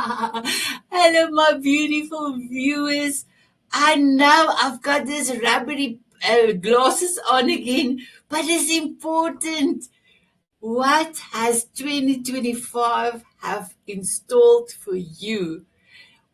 Hello, my beautiful viewers. I know I've got this rubbery glasses on again, but it's important. What has 2025 have installed for you?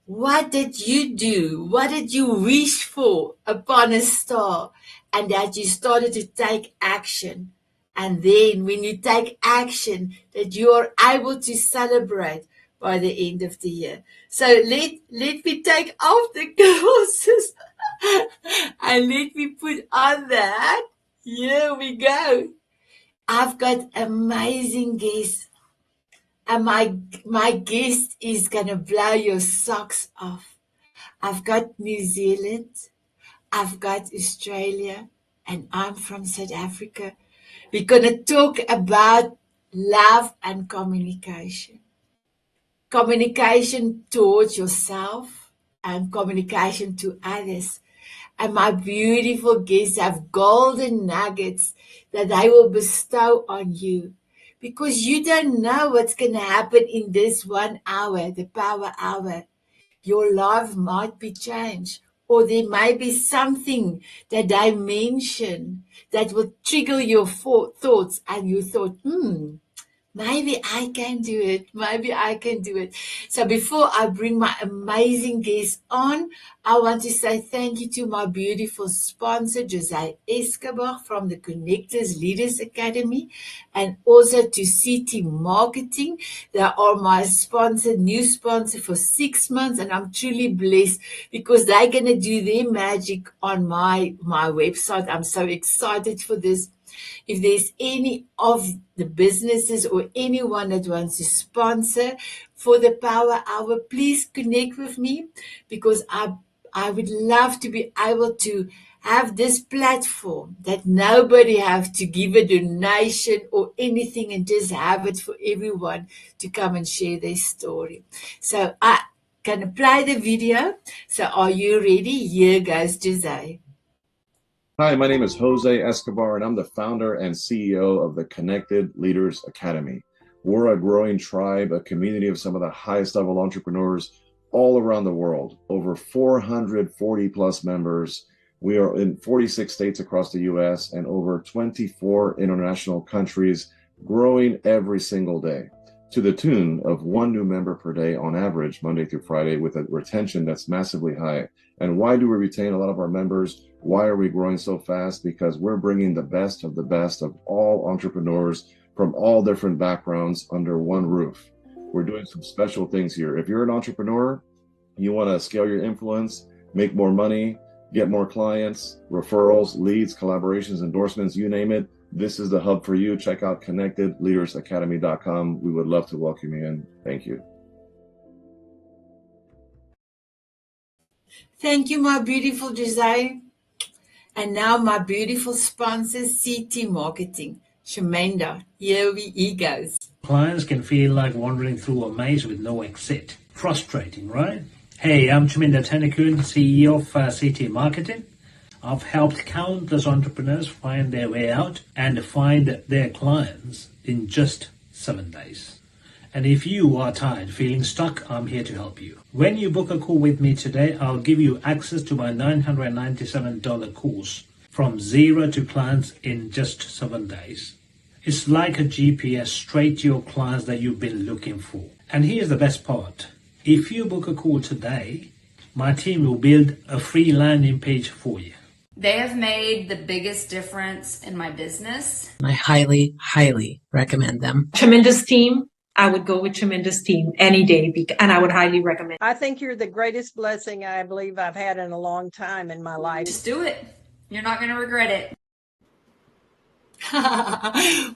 What did you do? What did you wish for upon a star? And that you started to take action. And then when you take action, that you are able to celebrate by the end of the year. So let me take off the glasses and let me put on that. Here we go. I've got amazing guests. And my guest is gonna blow your socks off. I've got New Zealand, I've got Australia, and I'm from South Africa. We're gonna talk about love and communication. Communication towards yourself and communication to others. And my beautiful guests have golden nuggets that I will bestow on you because you don't know what's going to happen in this 1 hour, the power hour. Your life might be changed, or there might be something that I mention that will trigger your thoughts, and you thought, maybe I can do it. Maybe I can do it. So before I bring my amazing guest on, I want to say thank you to my beautiful sponsor, Jose Escobar from the Connectors Leaders Academy, and also to CT Marketing. They are my sponsor, new sponsor for 6 months, and I'm truly blessed because they're going to do their magic on my website. I'm so excited for this. If there's any of the businesses or anyone that wants to sponsor for the Power Hour, please connect with me because I would love to be able to have this platform that nobody have to give a donation or anything and just have it for everyone to come and share their story. So I can play the video. So are you ready? Here goes Jose. Hi, my name is Jose Escobar, and I'm the founder and CEO of the Connected Leaders Academy. We're a growing tribe, a community of some of the highest level entrepreneurs all around the world, over 440 plus members. We are in 46 states across the US and over 24 international countries, growing every single day to the tune of 1 new member per day on average, Monday through Friday, with a retention that's massively high. And why do we retain a lot of our members? Why are we growing so fast? Because we're bringing the best of all entrepreneurs from all different backgrounds under one roof. We're doing some special things here. If you're an entrepreneur, you want to scale your influence, make more money, get more clients, referrals, leads, collaborations, endorsements, you name it, this is the hub for you. Check out connectedleadersacademy.com. We would love to welcome you in. Thank you. Thank you, my beautiful Jose. And now my beautiful sponsor, CT Marketing, Shemenda. Here he goes. Clients can feel like wandering through a maze with no exit. Frustrating, right? Hey, I'm Shemenda Tenekun, CEO of CT Marketing. I've helped countless entrepreneurs find their way out and find their clients in just 7 days. And if you are tired, feeling stuck, I'm here to help you. When you book a call with me today, I'll give you access to my $997 course, From Zero to Clients in Just 7 Days. It's like a GPS straight to your clients that you've been looking for. And here's the best part. If you book a call today, my team will build a free landing page for you. They have made the biggest difference in my business. I highly, highly recommend them. Tremendous team. I would go with tremendous team any day, and I would highly recommend. I think you're the greatest blessing I believe I've had in a long time in my life. Just do it. You're not going to regret it.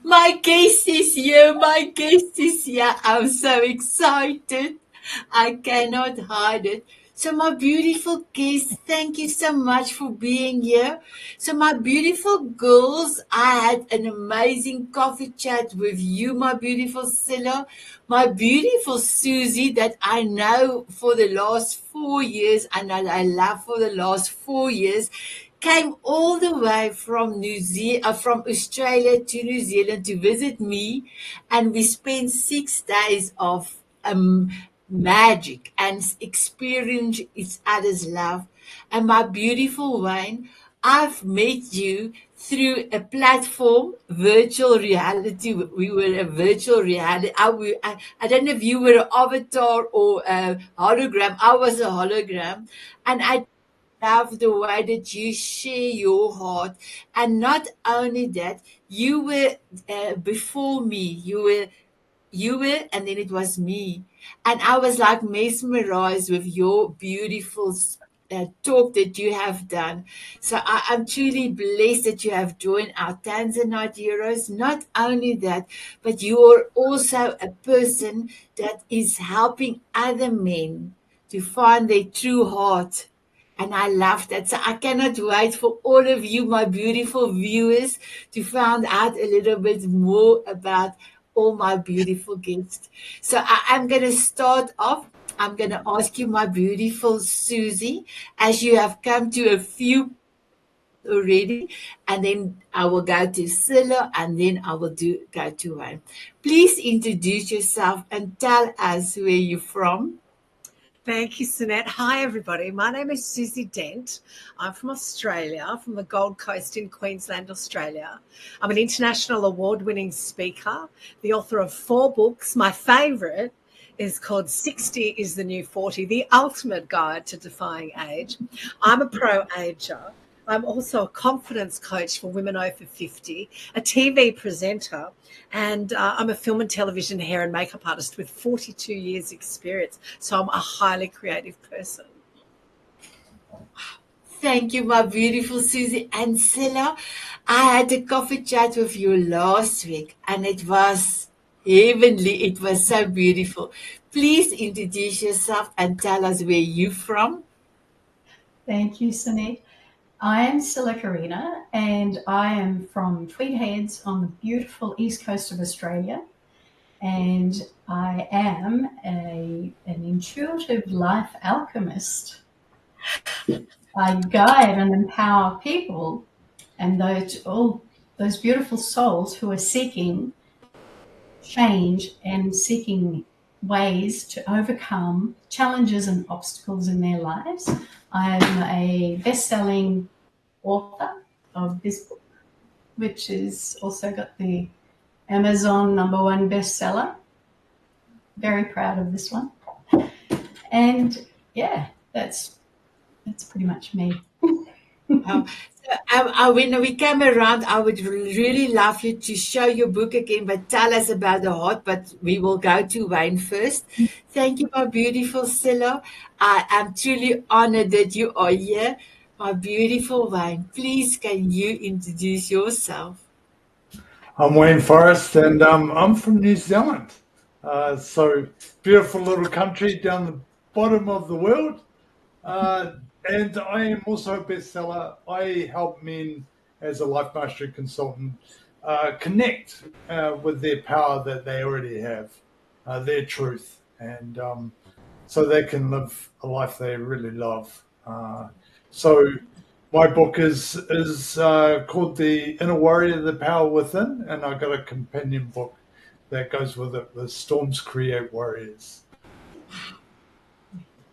My guest is here. My guest is here. I'm so excited. I cannot hide it. So my beautiful guests, thank you so much for being here. So my beautiful girls, I had an amazing coffee chat with you, my beautiful Zilla, my beautiful Suzi that I know for the last 4 years and that I love for the last 4 years, came all the way from from Australia to New Zealand to visit me, and we spent 6 days of magic and experience each other's love. And my beautiful Wayne, I've met you through a platform, virtual reality. We were a virtual reality. I don't know if you were an avatar or a hologram. I was a hologram. And I love the way that you share your heart. And not only that, you were before me. You were, and then it was me. And I was like mesmerized with your beautiful talk that you have done. So I'm truly blessed that you have joined our Tanzanite Heroes. Not only that, but you are also a person that is helping other men to find their true heart. And I love that. So I cannot wait for all of you, my beautiful viewers, to find out a little bit more about all my beautiful guests. So I'm going to start off. I'm going to ask you, my beautiful Susie, as you have come to a few already, and then I will go to Zilla, and then I will go to Wayne. Please introduce yourself and tell us where you're from. Thank you, Sanet. Hi, everybody. My name is Suzi Dent. I'm from Australia, from the Gold Coast in Queensland, Australia. I'm an international award-winning speaker, the author of 4 books. My favourite is called 60 is the New 40, the ultimate guide to defying age. I'm a pro-ager. I'm also a confidence coach for women over 50, a TV presenter, and I'm a film and television hair and makeup artist with 42 years experience. So I'm a highly creative person. Thank you, my beautiful Susie. And Zilla, I had a coffee chat with you last week, and it was heavenly. It was so beautiful. Please introduce yourself and tell us where you're from. Thank you, Sanet. I am Zilla Carina, and I am from Tweed Heads on the beautiful east coast of Australia. And I am an intuitive life alchemist. I guide and empower people and all those beautiful souls who are seeking change and seeking ways to overcome challenges and obstacles in their lives. I'm a best-selling author of this book, which has also got the Amazon #1 bestseller. Very proud of this one. And yeah, that's pretty much me. When we come around, I would really love you to show your book again, but tell us about the heart. But we will go to Wayne first. Thank you, my beautiful Zilla. I am truly honored that you are here. My beautiful Wayne, please can you introduce yourself? I'm Wayne Forrest, and I'm from New Zealand. So beautiful little country down the bottom of the world. And I am also a bestseller. I help men as a life mastery consultant connect with their power that they already have, their truth, and so they can live a life they really love. So my book is called The Inner Warrior, The Power Within, and I've got a companion book that goes with it, The Storms Create Warriors.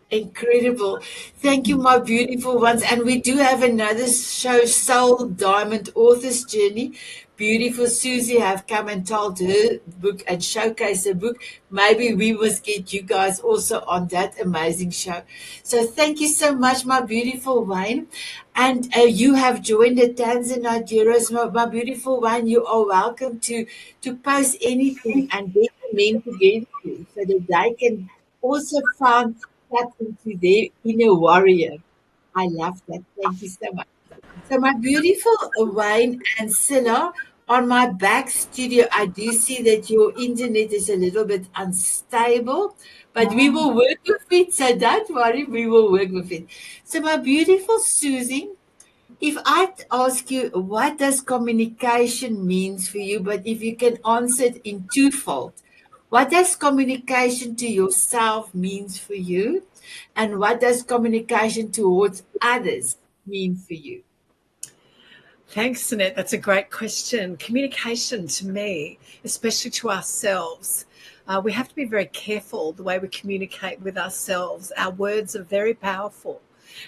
Incredible. Thank you, my beautiful ones. And we do have another show, Soul Diamond Author's Journey. Beautiful Susie have come and told her book and showcase her book. Maybe we must get you guys also on that amazing show. So thank you so much, my beautiful Wayne. And you have joined the Tanzanite Heroes. My beautiful Wayne, you are welcome to post anything and get the men together so that they can also find tap into their inner warrior. I love that. Thank you so much. So my beautiful Wayne and Zilla, on my back studio, I do see that your internet is a little bit unstable, but we will work with it. So don't worry, we will work with it. So my beautiful Susie, if I ask you, what does communication means for you, but if you can answer it in twofold, what does communication to yourself means for you, and what does communication towards others mean for you? Thanks, Sanet. That's a great question. Communication to me, especially to ourselves, we have to be very careful the way we communicate with ourselves. Our words are very powerful.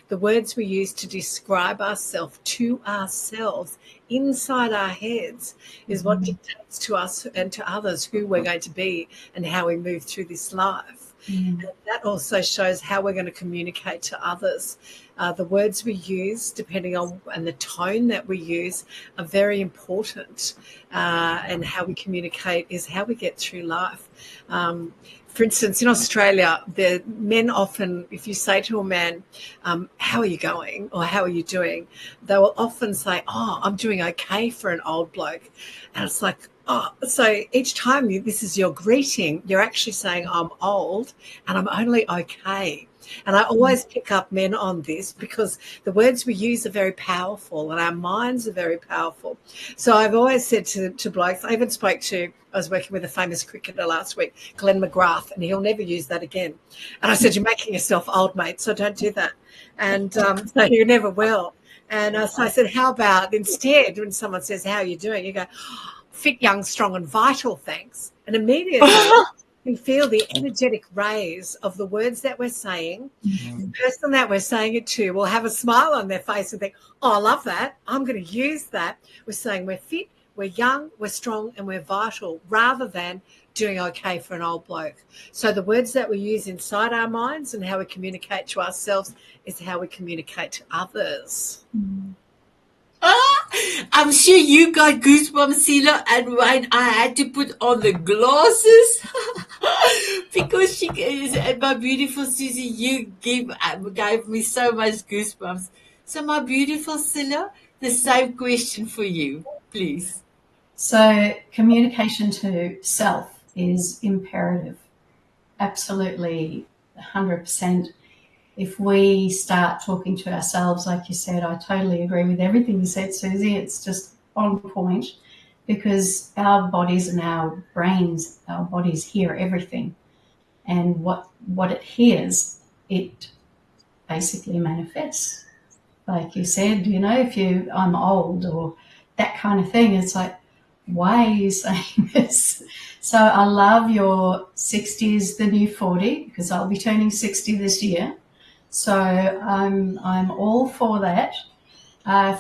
The words we use to describe ourselves to ourselves inside our heads is what dictates to us and to others who we're going to be and how we move through this life. And that also shows how we're going to communicate to others. The words we use, depending on and the tone that we use, are very important. And how we communicate is how we get through life. For instance, in Australia, the men often, if you say to a man, how are you going or how are you doing, they will often say, oh, I'm doing okay for an old bloke. And it's like, oh, so each time this is your greeting, you're actually saying I'm old and I'm only okay. And I always pick up men on this because the words we use are very powerful and our minds are very powerful. So I've always said to blokes, I even I was working with a famous cricketer last week, Glenn McGrath, and he'll never use that again. And I said, you're making yourself old, mate, so don't do that. And so you never will. And so I said, how about instead when someone says, how are you doing? You go, fit, young, strong and vital, thanks. And immediately we feel the energetic rays of the words that we're saying. The person that we're saying it to will have a smile on their face and think, oh, I love that. I'm going to use that. We're saying we're fit, we're young, we're strong and we're vital rather than doing okay for an old bloke. So the words that we use inside our minds and how we communicate to ourselves is how we communicate to others. I'm sure you got goosebumps, Zilla, and when I had to put on the glasses because she is, and my beautiful Susie, you gave me so much goosebumps. So my beautiful Zilla, the same question for you, please. So communication to self is imperative. Absolutely 100%. If we start talking to ourselves, like you said, I totally agree with everything you said, Susie. It's just on point because our bodies and our brains, our bodies hear everything. And what it hears, it basically manifests. Like you said, if I'm old or that kind of thing, it's like, why are you saying this? So I love your 60 is the new 40 because I'll be turning 60 this year. So I'm all for that.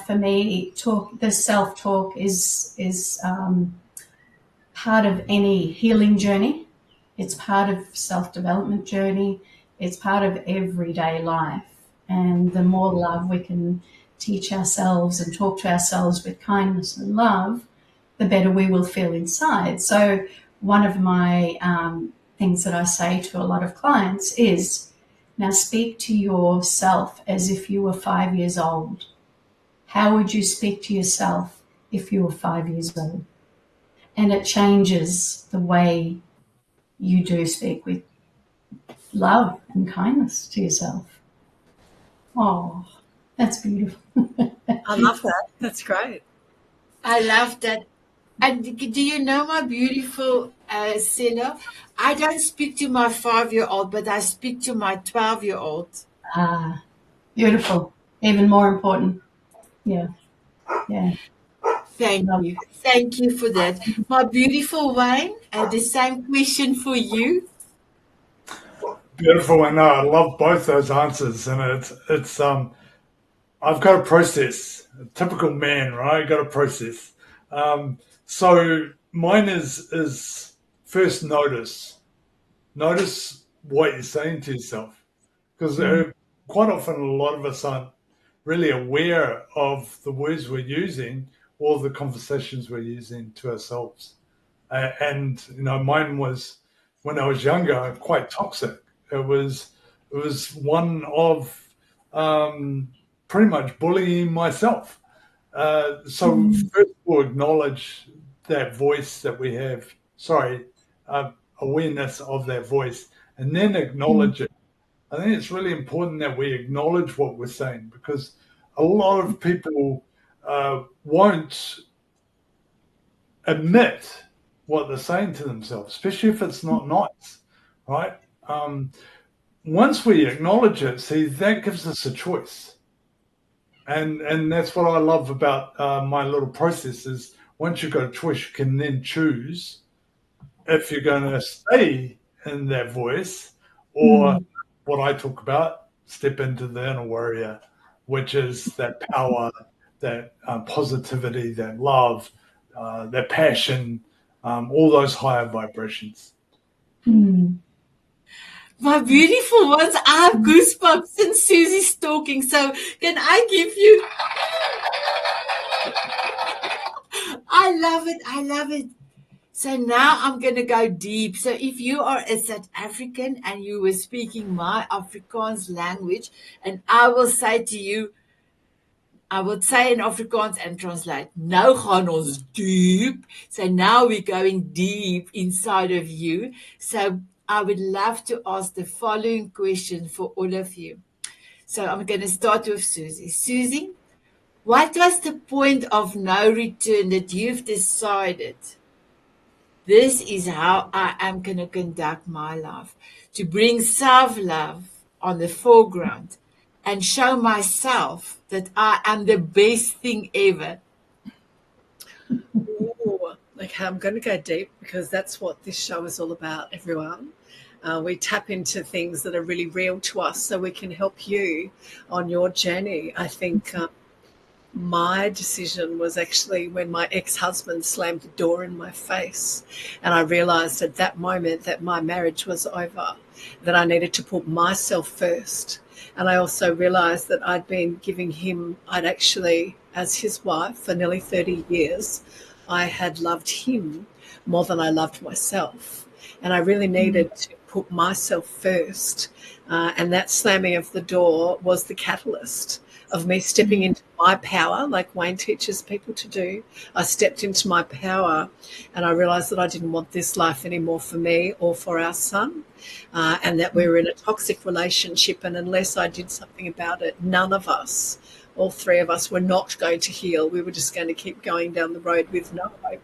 For me, the self-talk is part of any healing journey. It's part of self-development journey. It's part of everyday life. And the more love we can teach ourselves and talk to ourselves with kindness and love, the better we will feel inside. So one of my things that I say to a lot of clients is, now speak to yourself as if you were 5 years old. How would you speak to yourself if you were 5 years old? And it changes the way you do speak with love and kindness to yourself. Oh, that's beautiful. I love that. That's great. I love that. And do you know, my beautiful Zilla, I don't speak to my 5-year-old, but I speak to my 12-year-old. Ah, beautiful. Even more important. Yeah. Thank you. Thank you for that. My beautiful Wayne, the same question for you. Beautiful, and I love both those answers. And it's I've got a process. A typical man, right? Got a process. So mine is first notice what you're saying to yourself, because quite often a lot of us aren't really aware of the words we're using or the conversations we're using to ourselves. And mine was, when I was younger, quite toxic. It was one of pretty much bullying myself. So first we'll acknowledge that voice that we have, awareness of that voice, and then acknowledge it. I think it's really important that we acknowledge what we're saying, because a lot of people won't admit what they're saying to themselves, especially if it's not nice, right? Once we acknowledge it, see, that gives us a choice. And that's what I love about my little process is, once you've got a choice, you can then choose if you're going to stay in that voice, or what I talk about, step into the inner warrior, which is that power, that positivity, that love, that passion, all those higher vibrations. My beautiful ones, I have goosebumps since Susie's talking. So can I give you... I love it. I love it. So now I'm going to go deep. So if you are a South African and you were speaking my Afrikaans language, and I will say to you, I would say in Afrikaans and translate, nou gaan ons deep. So now we're going deep inside of you. So I would love to ask the following question for all of you. So I'm going to start with Susie. Susie, what was the point of no return that you've decided? This is how I am going to conduct my life, to bring self-love on the foreground and show myself that I am the best thing ever. Ooh, okay, I'm going to go deep because that's what this show is all about, everyone. We tap into things that are really real to us so we can help you on your journey. I think my decision was actually when my ex-husband slammed the door in my face, and I realized at that moment that my marriage was over, that I needed to put myself first. And I also realized that I'd been giving him, I'd actually, as his wife for nearly 30 years, I had loved him more than I loved myself. And I really needed to put myself first. And that slamming of the door was the catalyst of me stepping into my power, like Wayne teaches people to do. I stepped into my power and I realized that I didn't want this life anymore for me or for our son, and that we were in a toxic relationship. And unless I did something about it, none of us, all three of us, were not going to heal. We were just going to keep going down the road with no hope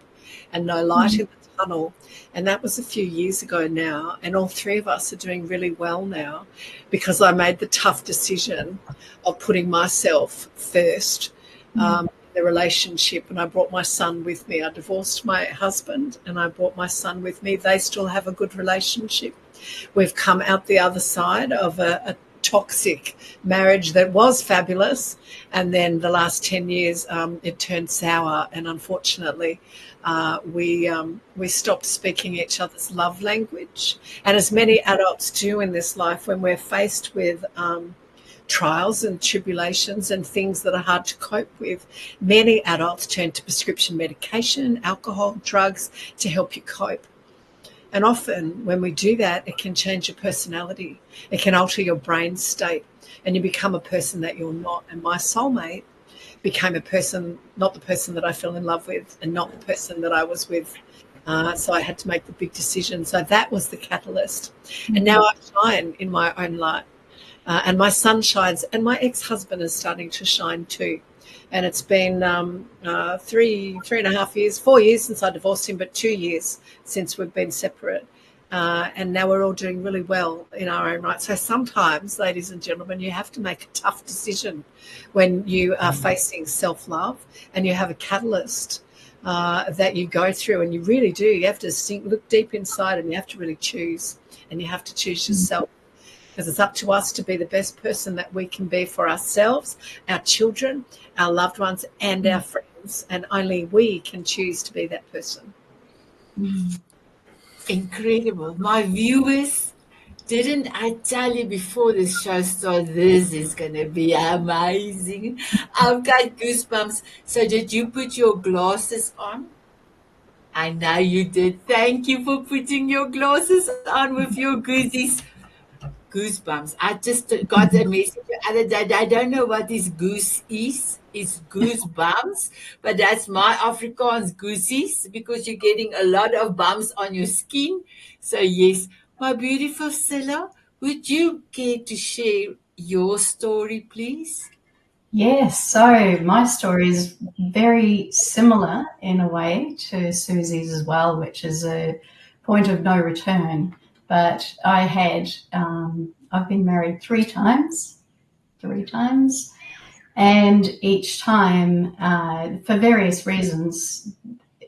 and no light in the tunnel. And that was a few years ago now. And all three of us are doing really well now because I made the tough decision of putting myself first in the relationship. And I brought my son with me. I divorced my husband and I brought my son with me. They still have a good relationship. We've come out the other side of a toxic marriage that was fabulous, and then the last 10 years it turned sour, and unfortunately we stopped speaking each other's love language. And as many adults do in this life, when we're faced with trials and tribulations and things that are hard to cope with, many adults turn to prescription medication, alcohol, drugs to help you cope. And often when we do that, it can change your personality. It can alter your brain state and you become a person that you're not. And my soulmate became a person, not the person that I fell in love with and not the person that I was with. So I had to make the big decision. So that was the catalyst. And now I shine in my own light. And my son shines, and my ex-husband is starting to shine too. And it's been 3.5 years, 4 years since I divorced him, but 2 years since we've been separate. And now we're all doing really well in our own right. So sometimes, ladies and gentlemen, you have to make a tough decision when you are facing self-love and you have a catalyst that you go through, and you really do. You have to look deep inside and you have to really choose, and you have to choose yourself. Because it's up to us to be the best person that we can be for ourselves, our children, our loved ones, and our friends. And only we can choose to be that person. Incredible. My viewers, didn't I tell you before this show started, this is going to be amazing? I've got goosebumps. So did you put your glasses on? I know you did. Thank you for putting your glasses on with your goosies. Goosebumps. I just got a message the other day. I don't know what this goose is. It's goosebumps, but that's my Afrikaans goosies, because you're getting a lot of bumps on your skin. So yes, my beautiful Zilla, would you care to share your story, please? Yes, so my story is very similar in a way to Susie's as well, which is a point of no return. But I've been married three times, and each time, for various reasons,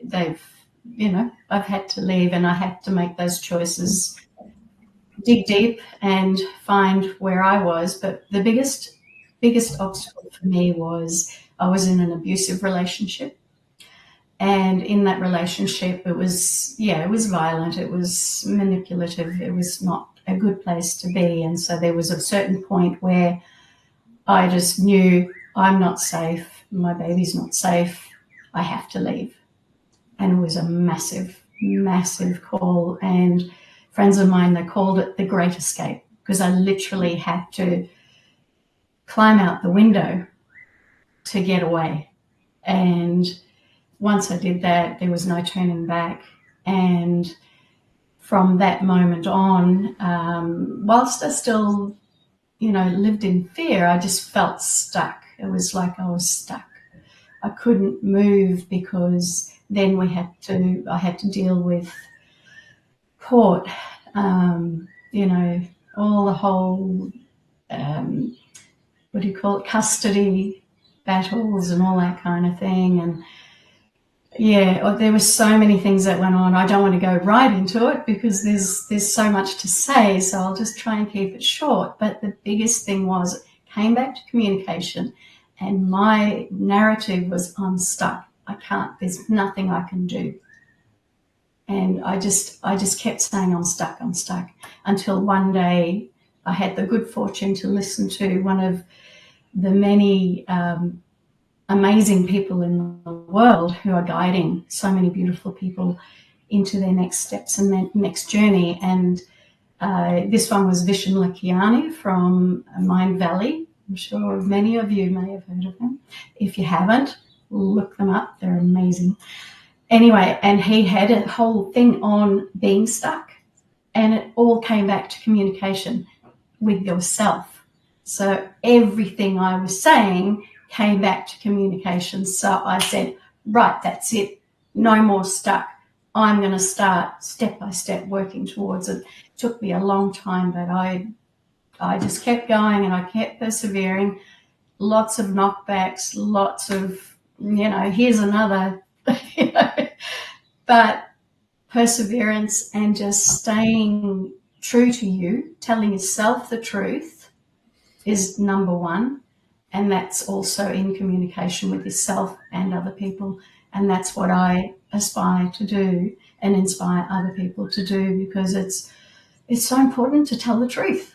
they've I've had to leave, and I had to make those choices, dig deep and find where I was. But the biggest obstacle for me was I was in an abusive relationship. And in that relationship, it was violent. It was manipulative. It was not a good place to be. And so there was a certain point where I just knew I'm not safe. My baby's not safe. I have to leave. And it was a massive, massive call. And friends of mine, they called it the Great Escape, because I literally had to climb out the window to get away. And once I did that, there was no turning back. And from that moment on, whilst I still, lived in fear, I just felt stuck. It was like I was stuck. I couldn't move, because then I had to deal with court, all the whole, custody battles and all that kind of thing. And there were so many things that went on. I don't want to go right into it because there's so much to say, so I'll just try and keep it short. But the biggest thing was, it came back to communication, and my narrative was, I'm stuck. I can't, there's nothing I can do. And I just kept saying, I'm stuck, until one day I had the good fortune to listen to one of the many amazing people in the world who are guiding so many beautiful people into their next steps and their next journey. And this one was Zilla Carina from Mind Valley. I'm sure many of you may have heard of them. If you haven't, look them up. They're amazing. Anyway, and he had a whole thing on being stuck, and it all came back to communication with yourself. So everything I was saying came back to communication. So I said, right, that's it. No more stuck. I'm going to start step by step working towards it. It took me a long time, but I just kept going and I kept persevering. Lots of knockbacks, lots of, here's another, but perseverance and just staying true to you, telling yourself the truth is number one. And that's also in communication with yourself and other people. And that's what I aspire to do and inspire other people to do, because it's so important to tell the truth.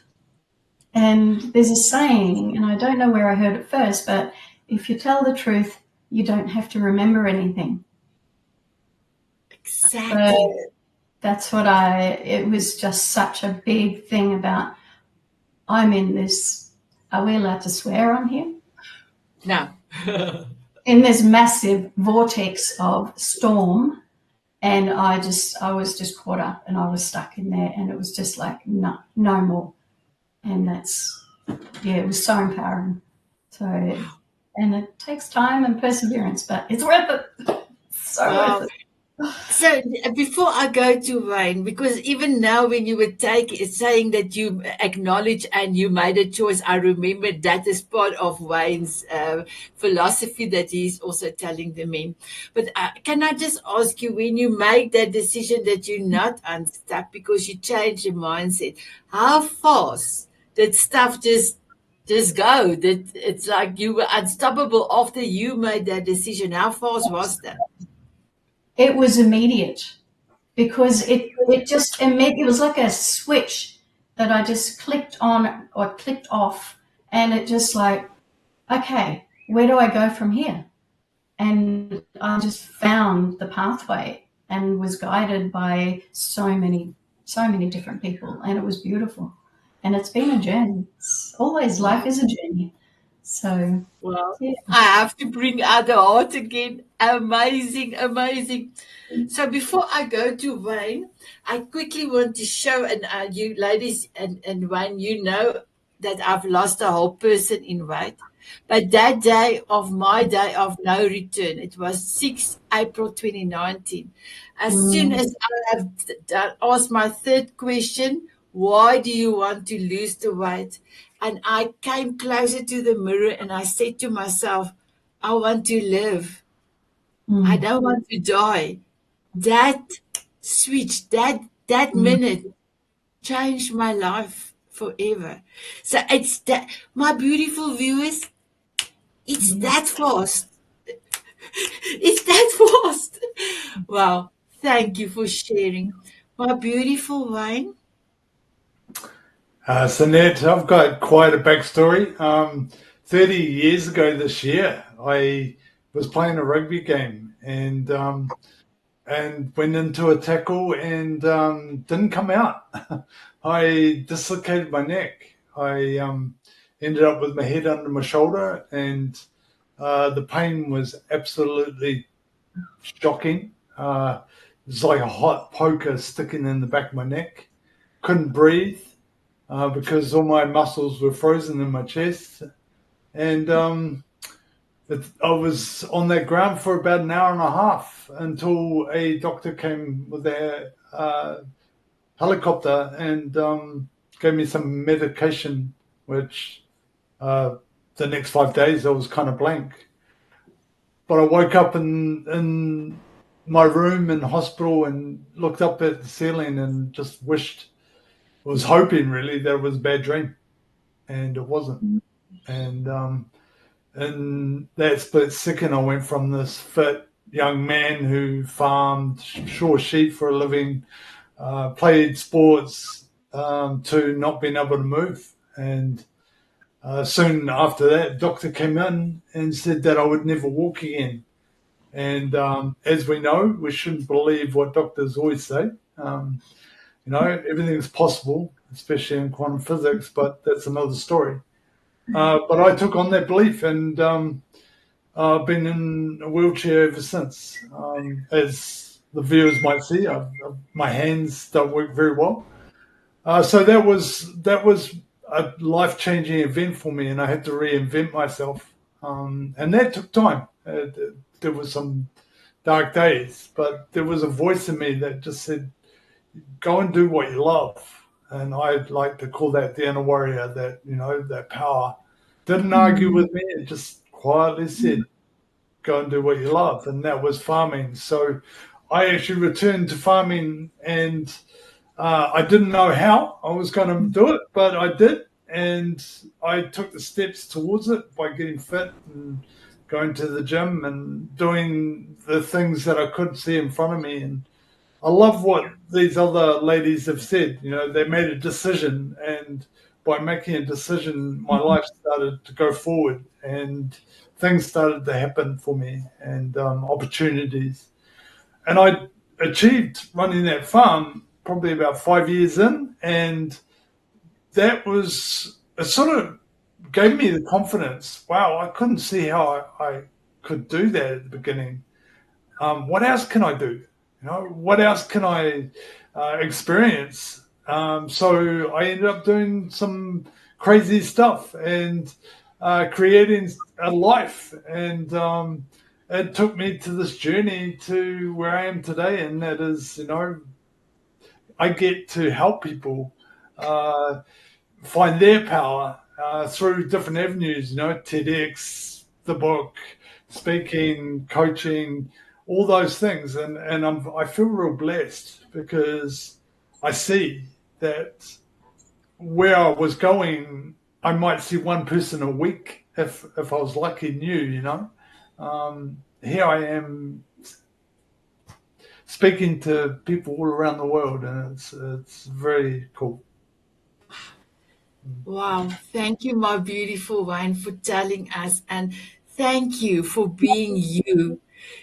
And there's a saying, and I don't know where I heard it first, but if you tell the truth, you don't have to remember anything. Exactly. So that's what it was just such a big thing about, I'm in this, are we allowed to swear on here? No. In this massive vortex of storm, and I was just caught up and I was stuck in there, and it was just like, no more. And it was so empowering. So, and it takes time and perseverance, but it's worth it. So worth it. So before I go to Wayne, because even now when you were saying that you acknowledge and you made a choice, I remember that is part of Wayne's philosophy that he's also telling the men. But can I just ask you, when you make that decision that you're not unstuck because you change your mindset, how fast did stuff just go? That it's like you were unstoppable after you made that decision. How fast was that? It was immediate, because it was like a switch that I just clicked on or clicked off, and it just like, okay, where do I go from here? And I just found the pathway and was guided by so many different people, and it was beautiful. And it's been a journey. Life is a journey. So, well, yeah. I have to bring out the heart again. Amazing. So before I go to Wayne, I quickly want to show, and you ladies and Wayne, you know that I've lost a whole person in weight. But that day of my day of no return, it was 6 April 2019. As soon as I have asked my third question, why do you want to lose the weight? And I came closer to the mirror and I said to myself, I want to live. I don't want to die. that switch, that minute changed my life forever. So it's that, my beautiful viewers, it's that fast. It's that fast. Wow. Thank you for sharing. My beautiful Wayne. Sanet, I've got quite a backstory. 30 years ago this year, I was playing a rugby game and went into a tackle and didn't come out. I dislocated my neck. I ended up with my head under my shoulder, and the pain was absolutely shocking. It was like a hot poker sticking in the back of my neck. Couldn't breathe because all my muscles were frozen in my chest. And I was on that ground for about an hour and a half until a doctor came with their helicopter and gave me some medication, which the next 5 days I was kind of blank. But I woke up in my room in hospital and looked up at the ceiling and just was hoping really that it was a bad dream, and it wasn't. And in that split second, I went from this fit young man who farmed, shore sheep for a living, played sports, to not being able to move. And soon after that, doctor came in and said that I would never walk again. And as we know, we shouldn't believe what doctors always say. Everything's possible, especially in quantum physics, but that's another story. But I took on that belief, and I've been in a wheelchair ever since. As the viewers might see, my hands don't work very well. So that was a life-changing event for me, and I had to reinvent myself. And that took time. There was some dark days, but there was a voice in me that just said, go and do what you love. And I'd like to call that the inner warrior, that power. Didn't argue with me, it just quietly said, go and do what you love. And that was farming. So I actually returned to farming, and I didn't know how I was going to do it, but I did. And I took the steps towards it by getting fit and going to the gym and doing the things that I couldn't see in front of me. And I love what these other ladies have said. They made a decision, and by making a decision, my life started to go forward, and things started to happen for me, and opportunities. And I achieved running that farm probably about 5 years in, and it sort of gave me the confidence. Wow, I couldn't see how I could do that at the beginning. What else can I do? What else can I experience? So I ended up doing some crazy stuff and creating a life. And it took me to this journey to where I am today. And that is, I get to help people find their power through different avenues, TEDx, the book, speaking, coaching, all those things. And I feel real blessed because I see that where I was going, I might see one person a week if I was lucky and new, Here I am speaking to people all around the world, and it's very cool. Wow. Thank you, my beautiful Wayne, for telling us. And thank you for being you,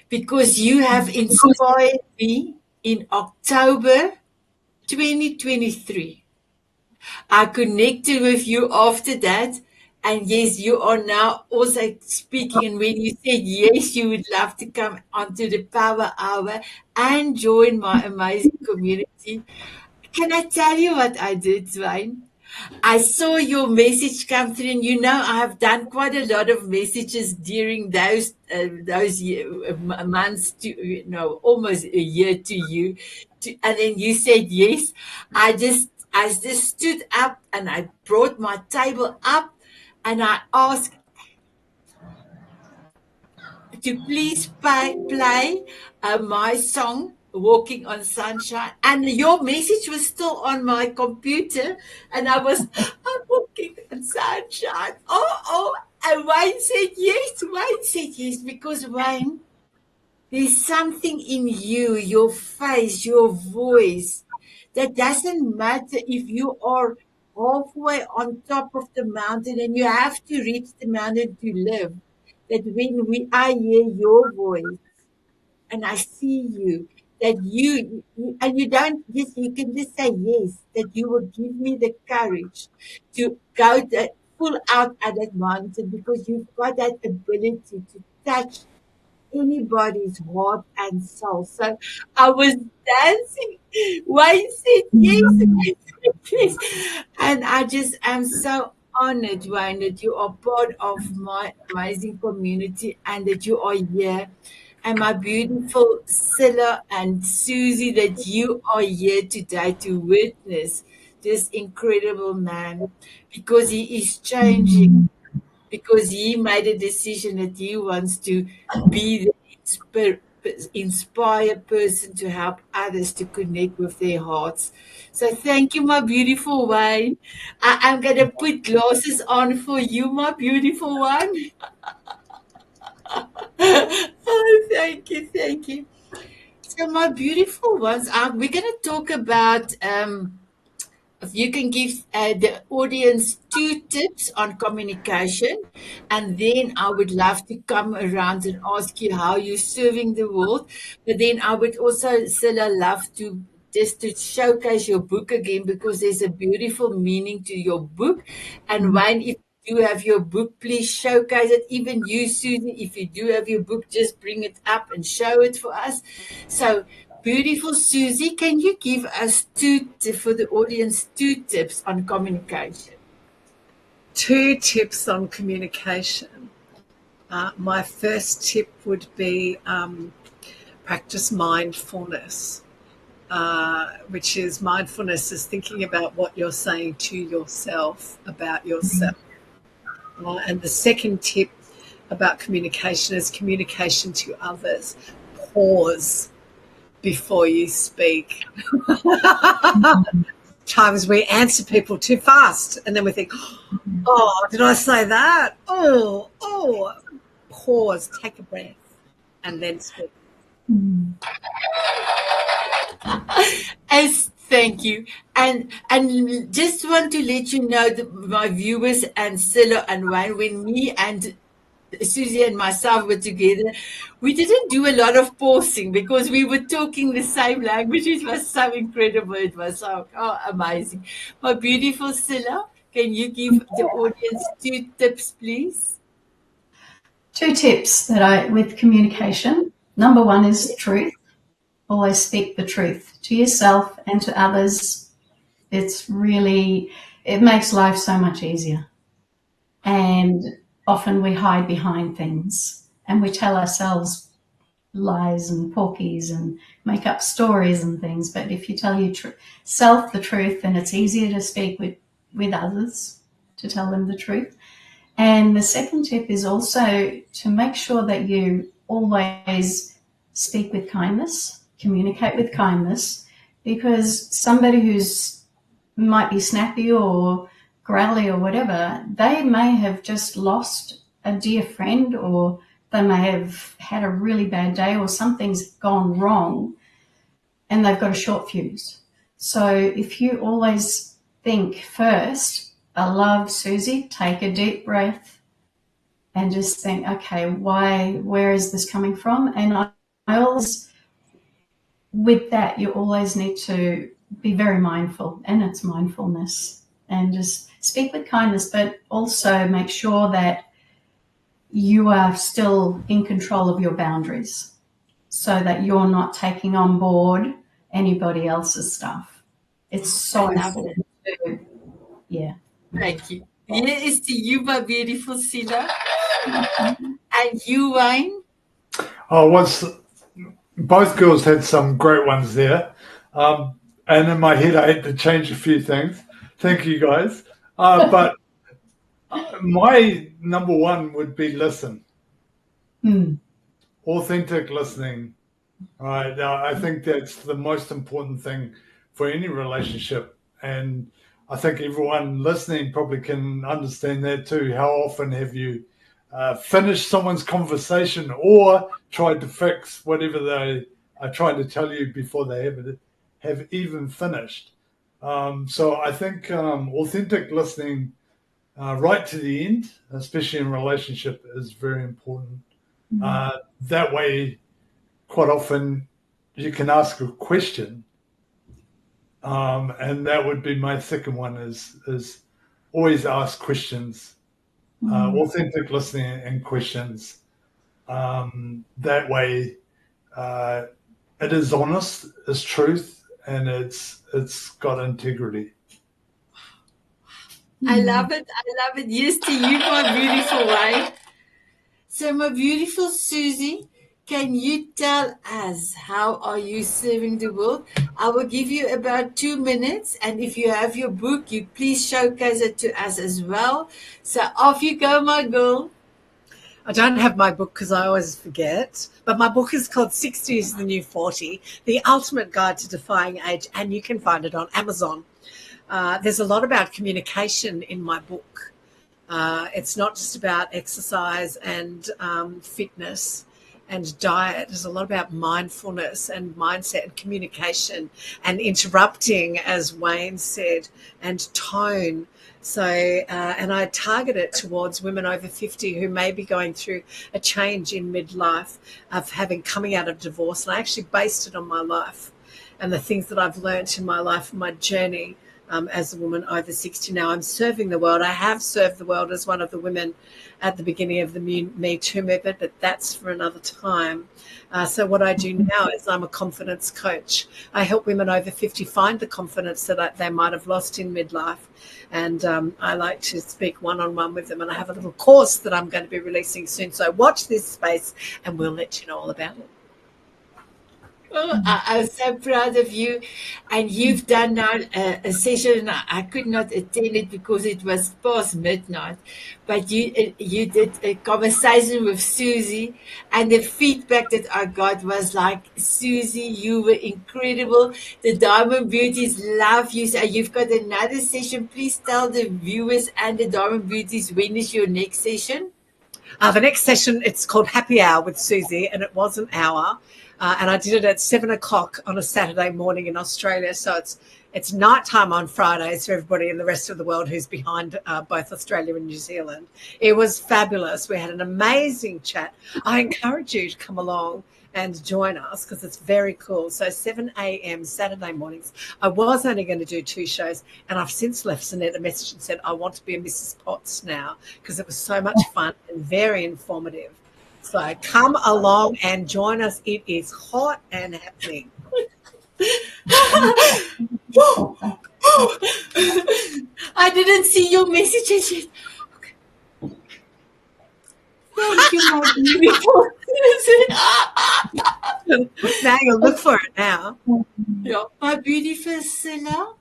because you have inspired me in October 2023. I connected with you after that. And yes, you are now also speaking. And when you said yes, you would love to come onto the Power Hour and join my amazing community. Can I tell you what I did, Wayne? I saw your message come through, and I have done quite a lot of messages during those months to almost a year to you, and then you said yes. I just stood up and I brought my table up and I asked to please play my song walking on sunshine, and your message was still on my computer, and I'm walking on sunshine. Oh, and Wayne said yes. Wayne said yes, because Wayne, there's something in you, your face, your voice, that doesn't matter if you are halfway on top of the mountain and you have to reach the mountain to live. That when I hear your voice and I see you, that and you don't just, you can just say yes, that you will give me the courage to go full out at that mountain, because you've got that ability to touch anybody's heart and soul. So I was dancing. Wayne said yes, Wayne said yes. And I just am so honored, Wayne, that you are part of my amazing community and that you are here. And my beautiful Zilla and Susie, that you are here today to witness this incredible man, because he is changing, because he made a decision that he wants to be the inspired person to help others to connect with their hearts. So thank you, my beautiful Wayne. I'm going to put glasses on for you, my beautiful one. Oh, thank you, thank you. So my beautiful ones, we're going to talk about if you can give the audience 2 tips on communication, and then I would love to come around and ask you how you're serving the world. But then I would also, Zilla, love to just to showcase your book again, because there's a beautiful meaning to your book. And Wayne, if you do have your book, please showcase it. Even you, Susie, if you do have your book, just bring it up and show it for us. So, beautiful Susie, can you give us for the audience 2 tips on communication? 2 tips on communication. My first tip would be practice mindfulness, which is mindfulness is thinking about what you're saying to yourself about yourself. And the second tip about communication is communication to others. Pause before you speak. Times we answer people too fast, and then we think, oh, did I say that? Oh, pause, take a breath, and then speak. Thank you. And just want to let you know that my viewers and Zilla and Wayne, when me and Susie and myself were together, we didn't do a lot of pausing, because we were talking the same language. It was so incredible. It was so amazing. My beautiful Zilla, can you give the audience 2 tips, please? 2 tips with communication. Number 1 is truth. Always speak the truth to yourself and to others. It makes life so much easier. And often we hide behind things and we tell ourselves lies and porkies and make up stories and things. But if you tell yourself the truth, then it's easier to speak with others, to tell them the truth. And the second tip is also to make sure that you always speak with kindness, communicate with kindness, because somebody who's might be snappy or growly or whatever, they may have just lost a dear friend, or they may have had a really bad day, or something's gone wrong and they've got a short fuse. So if you always think first, I love Susie, take a deep breath and just think, okay, where is this coming from? And I always, with that, you always need to be very mindful, and it's mindfulness, and just speak with kindness, but also make sure that you are still in control of your boundaries, so that you're not taking on board anybody else's stuff. It's so important too. Yeah. Thank you. Yes, to you, my beautiful Zilla. And you, Wayne? Both girls had some great ones there. And in my head, I had to change a few things. Thank you, guys. But my number 1 would be listen. Authentic listening Right. Now, I think that's the most important thing for any relationship. And I think everyone listening probably can understand that too. How often have you finished someone's conversation or tried to fix whatever they are trying to tell you before they have even finished? So I think authentic listening right to the end, especially in relationship, is very important. That way, quite often you can ask a question, and that would be my second one: is always ask questions, authentic listening and questions. That way, uh, it is honest, it's truth, and it's got integrity. I love it. I love it. Yes, to you, my beautiful wife. So, my beautiful Susie, can you tell us how are you serving the world? I will give you about 2 minutes, and if you have your book, you please showcase it to us as well. So, off you go, my girl. I don't have my book because I always forget, but my book is called 60 is the New 40, The Ultimate Guide to Defying Age, and you can find it on Amazon. There's a lot about communication in my book. It's not just about exercise and fitness and diet. There's a lot about mindfulness and mindset and communication and interrupting, as Wayne said, and tone. So, and I target it towards women over 50 who may be going through a change in midlife of coming out of divorce. And I actually based it on my life and the things that I've learned in my life and my journey as a woman over 60 now. I'm serving the world. I have served the world as one of the women at the beginning of the Me Too movement, but that's for another time. So what I do now is I'm a confidence coach. I help women over 50 find the confidence that they might have lost in midlife. And I like to speak one-on-one with them. And I have a little course that I'm going to be releasing soon. So watch this space and we'll let you know all about it. Oh, I'm so proud of you. And you've done now a session. I could not attend it because it was past midnight. But you did a conversation with Susie. And the feedback that I got was like, Susie, you were incredible. The Diamond Beauties love you. So you've got another session. Please tell the viewers and the Diamond Beauties when is your next session? The next session, it's called Happy Hour with Susie, and it was an hour. And I did it at 7 o'clock on a Saturday morning in Australia. So it's nighttime on Fridays for everybody in the rest of the world who's behind both Australia and New Zealand. It was fabulous. We had an amazing chat. I encourage you to come along and join us because it's very cool. So 7 a.m. Saturday mornings. I was only going to do 2 shows, and I've since left Sanet a message and said I want to be a Mrs. Potts now because it was so much fun and very informative. So come along and join us. It is hot and happening. I didn't see your messages yet. Okay. Thank you, my beautiful Susan. Now you'll look for it now. Yeah. My beautiful Zilla,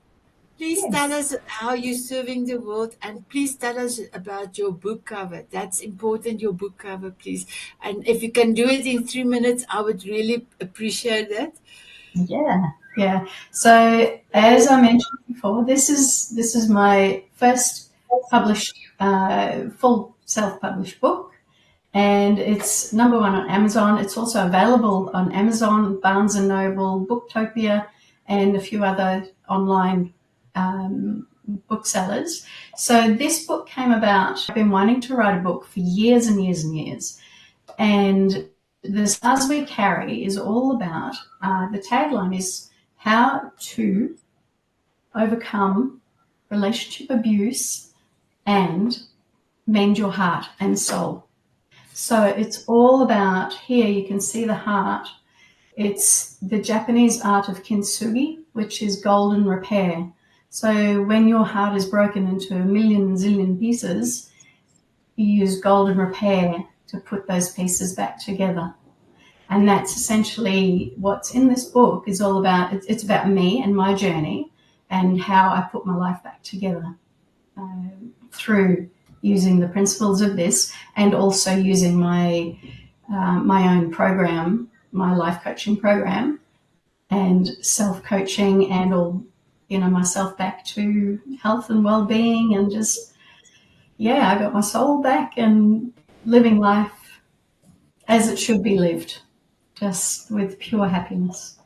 please tell us how you're serving the world, and please tell us about your book cover. That's important, your book cover, please. And if you can do it in 3 minutes, I would really appreciate that. Yeah. So as I mentioned before, this is my first published, full self-published book, and it's #1 on Amazon. It's also available on Amazon, Barnes and Noble, Booktopia, and a few other online booksellers. So this book came about. I've been wanting to write a book for years and years and years, and the Scars We Carry is all about, the tagline is how to overcome relationship abuse and mend your heart and soul. So it's all about, here you can see the heart. It's the Japanese art of kintsugi, which is golden repair. So when your heart is broken into a million zillion pieces, you use golden repair to put those pieces back together. And that's essentially what's in this book is all about. It's about me and my journey and how I put my life back together through using the principles of this and also using my own program my life coaching program and self-coaching and all, myself back to health and well-being and just, I got my soul back and living life as it should be lived, just with pure happiness.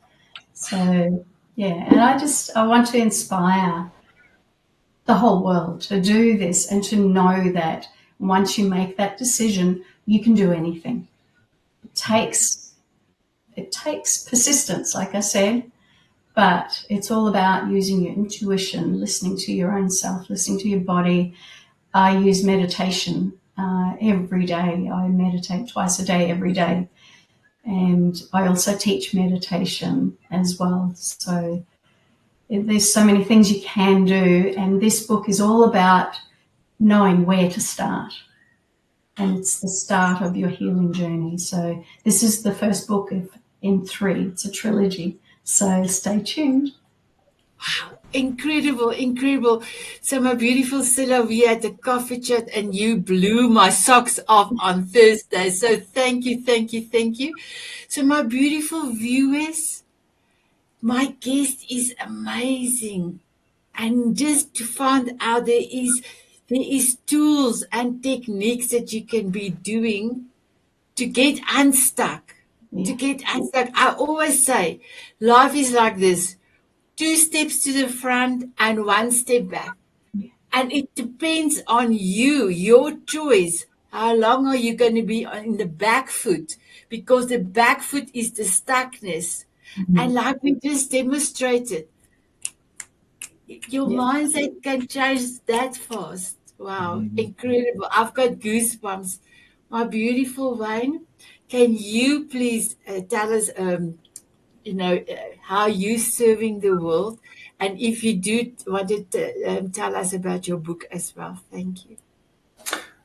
So, and I want to inspire the whole world to do this and to know that once you make that decision, you can do anything. It takes persistence, like I said, but it's all about using your intuition, listening to your own self, listening to your body. I use meditation every day. I meditate twice a day, every day. And I also teach meditation as well. So there's so many things you can do. And this book is all about knowing where to start. And it's the start of your healing journey. So this is the first book in 3. It's a trilogy. So stay tuned. Wow, incredible. So my beautiful Zilla, we had a coffee chat and you blew my socks off on Thursday. So thank you. So my beautiful viewers, my guest is amazing. And just to find out there is tools and techniques that you can be doing to get unstuck. I always say life is like this. 2 steps to the front and 1 step back. And it depends on you, your choice. How long are you going to be in the back foot? Because the back foot is the stuckness. Mm-hmm. And like we just demonstrated, your mindset can change that fast. Wow, incredible. I've got goosebumps. My beautiful Wayne, can you please tell us how you're serving the world, and if you do want to tell us about your book as well. Thank you.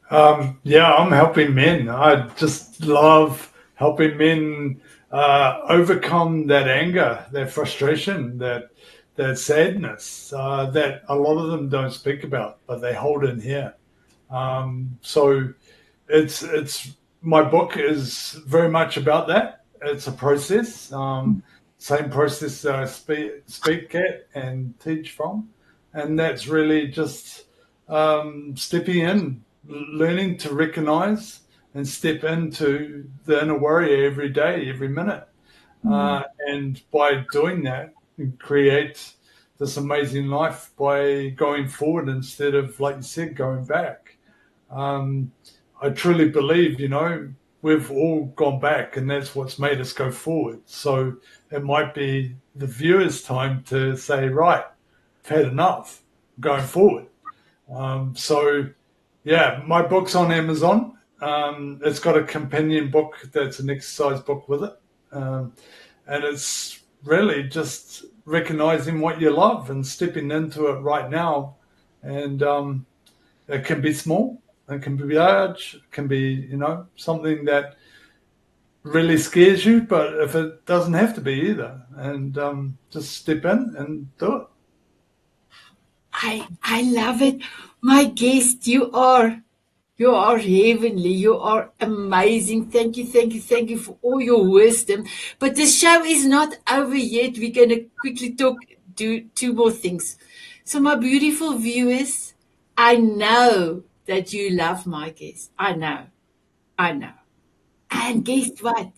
I'm helping men. I just love helping men overcome that anger, that frustration, that sadness that a lot of them don't speak about, but they hold in here. So it's my book is very much about that. It's a process, same process that I speak at and teach from, and that's really just stepping in, learning to recognize and step into the inner warrior every day, every minute, and by doing that, create this amazing life by going forward instead of, like you said, going back. I truly believe, we've all gone back, and that's what's made us go forward. So it might be the viewer's time to say, right, I've had enough, I'm going forward. My book's on Amazon. It's got a companion book that's an exercise book with it. And it's really just recognizing what you love and stepping into it right now. And it can be small, it can be large, it can be, something that really scares you, but if it doesn't have to be either. And just step in and do it. I love it. My guest, you are heavenly. You are amazing. Thank you for all your wisdom. But the show is not over yet. We're going to quickly do 2 more things. So my beautiful viewers, I know that you love my guest. I know. And guess what?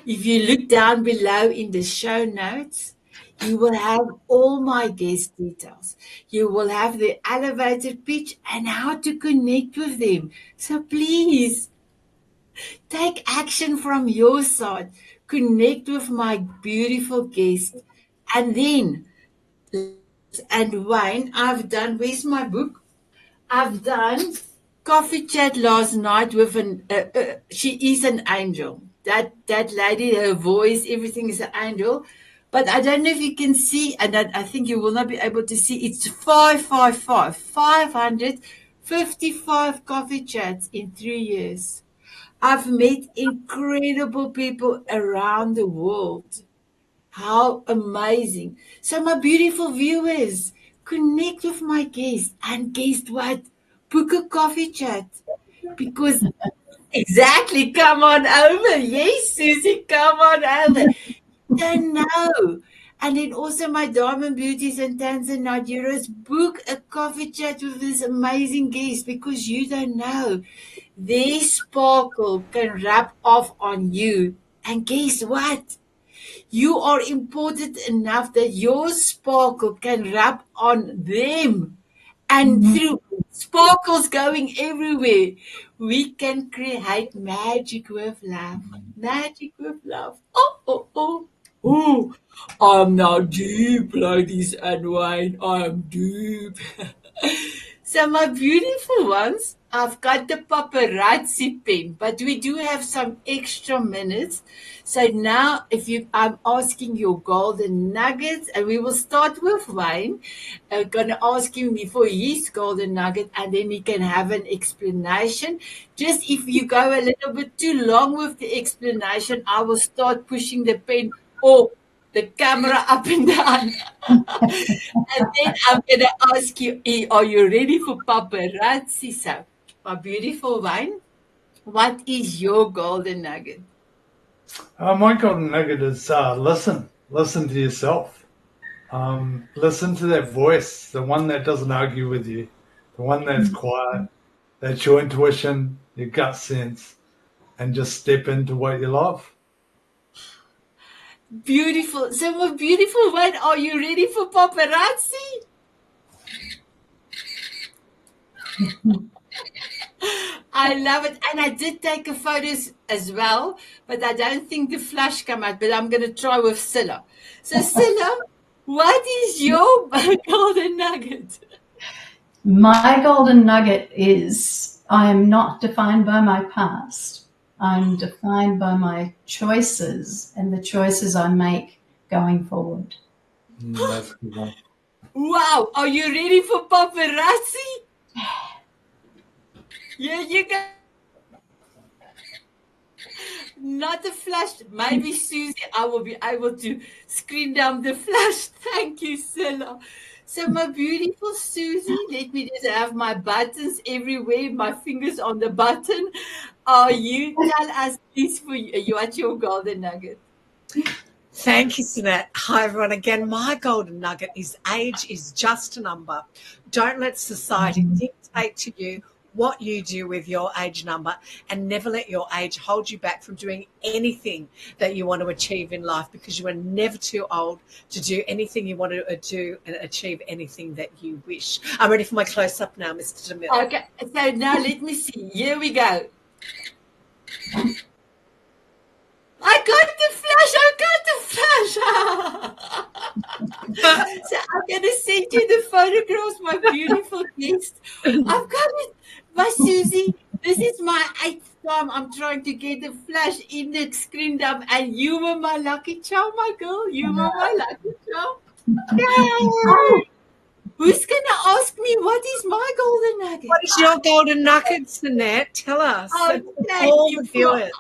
If you look down below in the show notes, you will have all my guest details. You will have the elevator pitch and how to connect with them. So please take action from your side. Connect with my beautiful guest. And then, and Wayne, where's my book? I've done coffee chat last night with she is an angel. That lady, her voice, everything is an angel. But I don't know if you can see, and I think you will not be able to see, it's 555 coffee chats in 3 years. I've met incredible people around the world. How amazing. So my beautiful viewers, connect with my guest, and guess what? Book a coffee chat, because Exactly. Come on over. Yes, Susie, come on over. Don't know. And then also my Diamond Beauties and Tanzanite Euros, book a coffee chat with this amazing guest because you don't know. Their sparkle can rub off on you. And guess what? You are important enough that your sparkle can rub on them. And through sparkles going everywhere, we can create magic with love. Magic with love. Oh, oh, oh. Oh, I'm now deep, ladies and wine. I'm deep. So, my beautiful ones, I've got the paparazzi pen, but we do have some extra minutes. So now, I'm asking your golden nuggets, and we will start with Wayne. I'm gonna ask him before his golden nugget, and then he can have an explanation. Just if you go a little bit too long with the explanation, I will start pushing the pen or the camera up and down. And then I'm going to ask you, are you ready for paparazzi? So, my beautiful Wayne, what is your golden nugget? My golden nugget is listen to yourself. Listen to that voice, the one that doesn't argue with you, the one that's quiet. That's your intuition, your gut sense, and just step into what you love. Beautiful. So, my beautiful Wayne, are you ready for paparazzi? I love it. And I did take a photos as well, but I don't think the flash come out, but I'm going to try with Zilla. So, Zilla, what is your golden nugget? My golden nugget is I am not defined by my past. I'm defined by my choices and the choices I make going forward. That's a good one. Wow. Are you ready for paparazzi? Yeah, you go. Not the flash. Maybe Susie, I will be able to screen down the flash. Thank you, Zilla. So, my beautiful Susie, let me just have my buttons everywhere, my fingers on the button. Are you? Tell us, please, for you, what's your golden nugget? Thank you, Sanet. Hi, everyone. Again, my golden nugget is age is just a number. Don't let society dictate to you what you do with your age number, and never let your age hold you back from doing anything that you want to achieve in life, because you are never too old to do anything you want to do and achieve anything that you wish. I'm ready for my close-up now, Mr. DeMille. Okay, so now let me see. Here we go. I got the flash. So I'm going to send you the photographs, my beautiful guest. I've got it. But Susie, this is my 8th time I'm trying to get the flash in the screen dump, and you were my lucky charm, my girl. You were my lucky charm. Yay! Who's going to ask me what is my golden nugget? What is your golden nugget, Sanet? Tell us. Oh, All the viewers.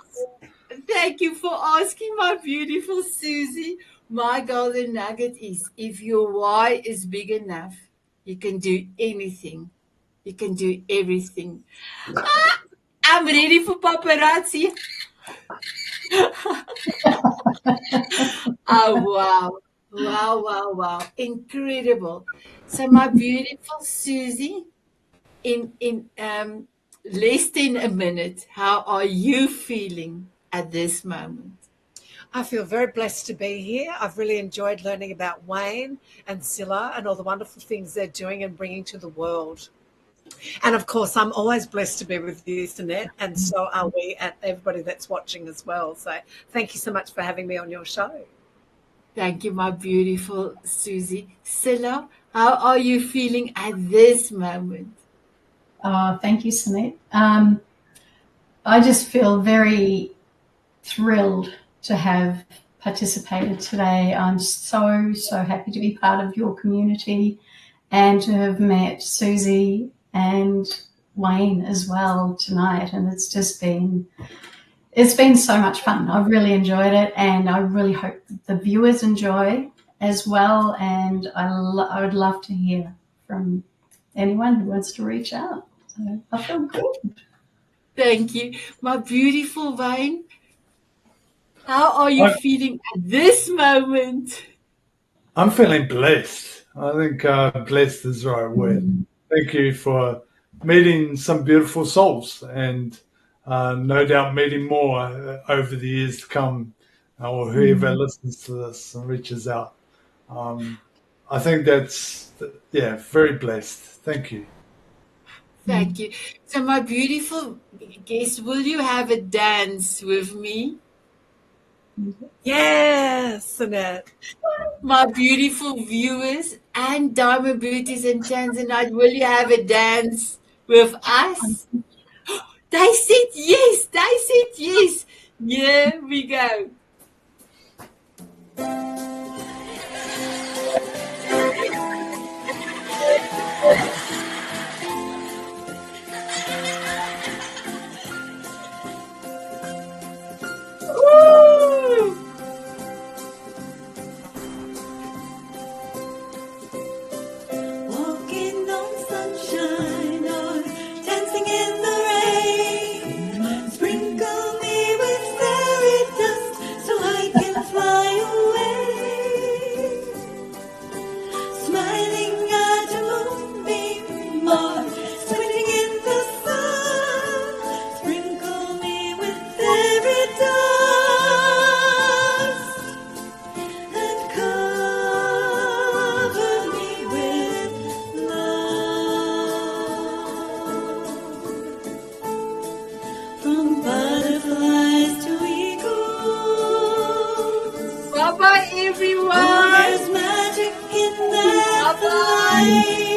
Thank you for asking, my beautiful Susie. My golden nugget is, if your why is big enough, you can do anything. You can do everything. I'm ready for paparazzi. Oh, wow. Wow, wow, wow. Incredible. So, my beautiful Susie, in less than a minute, how are you feeling at this moment? I feel very blessed to be here. I've really enjoyed learning about Wayne and Zilla and all the wonderful things they're doing and bringing to the world. And of course, I'm always blessed to be with you, Sanet, and so are we, and everybody that's watching as well. So thank you so much for having me on your show. Thank you, my beautiful Susie. Zilla, how are you feeling at this moment? Thank you, Sanet. I just feel very thrilled to have participated today. I'm so happy to be part of your community and to have met Susie and Wayne as well tonight. And it's been so much fun. I've really enjoyed it, and I really hope the viewers enjoy as well. And I would love to hear from anyone who wants to reach out. So I feel good. Thank you. My beautiful Wayne, how are you feeling at this moment? I'm feeling blessed. I think blessed is the right word. Thank you for meeting some beautiful souls and no doubt meeting more over the years to come or whoever listens to this and reaches out. I think that's, very blessed. Thank you. Thank you. So, my beautiful guest, will you have a dance with me? Yes, Sanet. My beautiful viewers and Diamond Beauties in Tanzanite, will you have a dance with us? They said yes. They said yes. Here we go. Woo! Walking on sunshine or dancing in the rain. Sprinkle me with fairy dust so I can fly away. Smiling at a moonbeam or squinting in the sun. Sprinkle me with fairy dust and cover me with love. From butterflies to eagles. Bye bye, everyone. Oh, there's magic in that Bye bye. light.